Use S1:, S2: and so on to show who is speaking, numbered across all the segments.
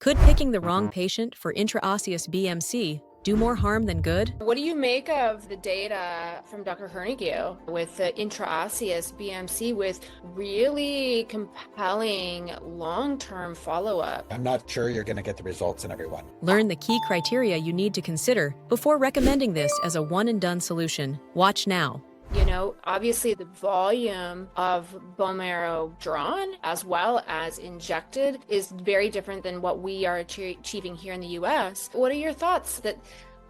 S1: Could picking the wrong patient for intraosseous BMC do more harm than good?
S2: What do you make of the data from Dr. Hernigou with the intraosseous BMC with really compelling long-term follow-up?
S3: I'm not sure you're going to get the results in everyone.
S1: Learn the key criteria you need to consider before recommending this as a one-and-done solution. Watch now.
S2: You know, obviously the volume of bone marrow drawn as well as injected is very different than what we are achieving here in the US. What are your thoughts that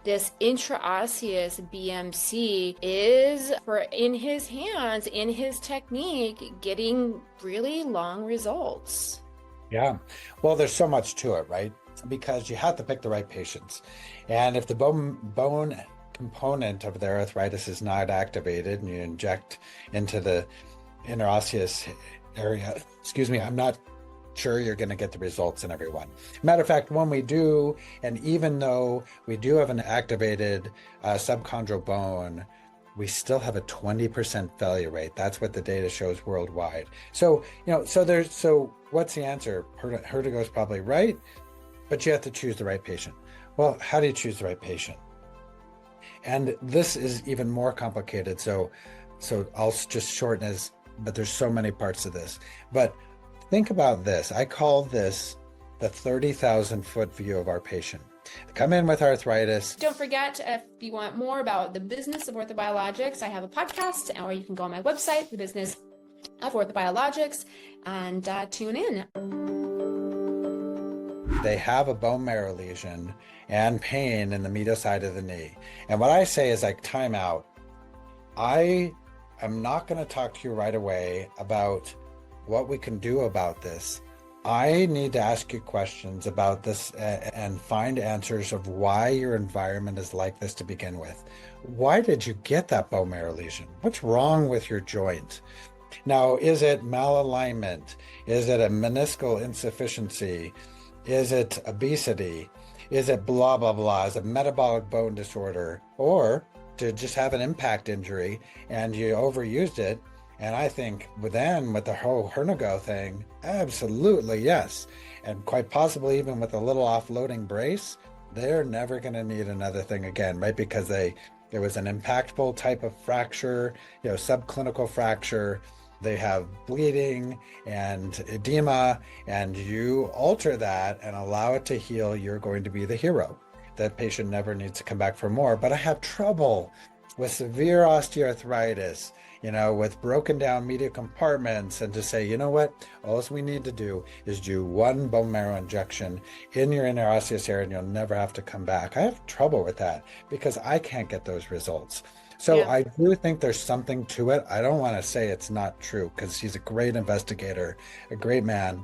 S2: this intraosseous BMC is, in his hands, in his technique, getting really long results?
S3: Yeah. Well, there's so much to it, right? Because you have to pick the right patients. And if the bone component of their arthritis is not activated and you inject into the interosseous area, I'm not sure you're going to get the results in everyone. Matter of fact, when we do, and even though we do have an activated subchondral bone, we still have a 20% failure rate. That's what the data shows worldwide. So, so what's the answer? Hernigou is probably right, but you have to choose the right patient. Well, how do you choose the right patient? And this is even more complicated. So I'll just shorten this, but there's so many parts to this. But think about this. I call this the 30,000 foot view of our patient. They come in with arthritis.
S2: Don't forget, if you want more about the business of orthobiologics, I have a podcast, or you can go on my website, The Business of Orthobiologics, and tune in.
S3: They have a bone marrow lesion and pain in the medial side of the knee. And what I say is like, time out. I am not going to talk to you right away about what we can do about this. I need to ask you questions about this and find answers of why your environment is like this to begin with. Why did you get that bone marrow lesion? What's wrong with your joint? Now, is it malalignment? Is it a meniscal insufficiency? Is it obesity? Is it blah, blah, blah? Is it metabolic bone disorder? Or to just have an impact injury and you overused it? And I think with the whole Hernigou thing, absolutely yes. And quite possibly even with a little offloading brace, they're never going to need another thing again, right? Because there was an impactful type of fracture, subclinical fracture. They have bleeding and edema, and you alter that and allow it to heal, you're going to be the hero. That patient never needs to come back for more. But I have trouble with severe osteoarthritis, with broken down medial compartments, and to say, you know what, all we need to do is do one bone marrow injection in your interosseous area and you'll never have to come back. I have trouble with that because I can't get those results. So yeah. I do think there's something to it. I don't want to say it's not true because he's a great investigator, a great man,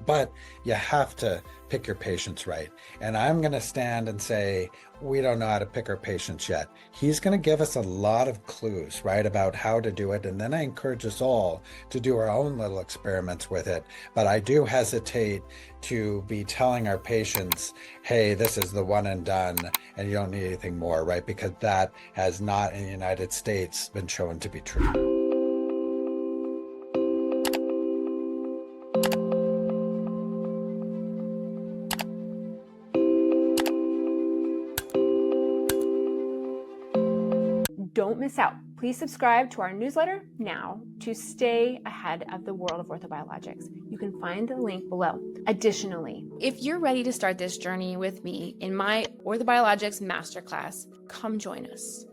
S3: but you have to pick your patients right. And I'm going to stand and say, we don't know how to pick our patients yet. He's going to give us a lot of clues, right, about how to do it. And then I encourage us all to do our own little experiments with it. But I do hesitate to be telling our patients, hey, this is the one and done, and you don't need anything more, right? Because that has not in the United States been shown to be true.
S4: Don't miss out. Please subscribe to our newsletter now to stay ahead of the world of orthobiologics. You can find the link below. Additionally,
S2: if you're ready to start this journey with me in my Orthobiologics Masterclass, come join us.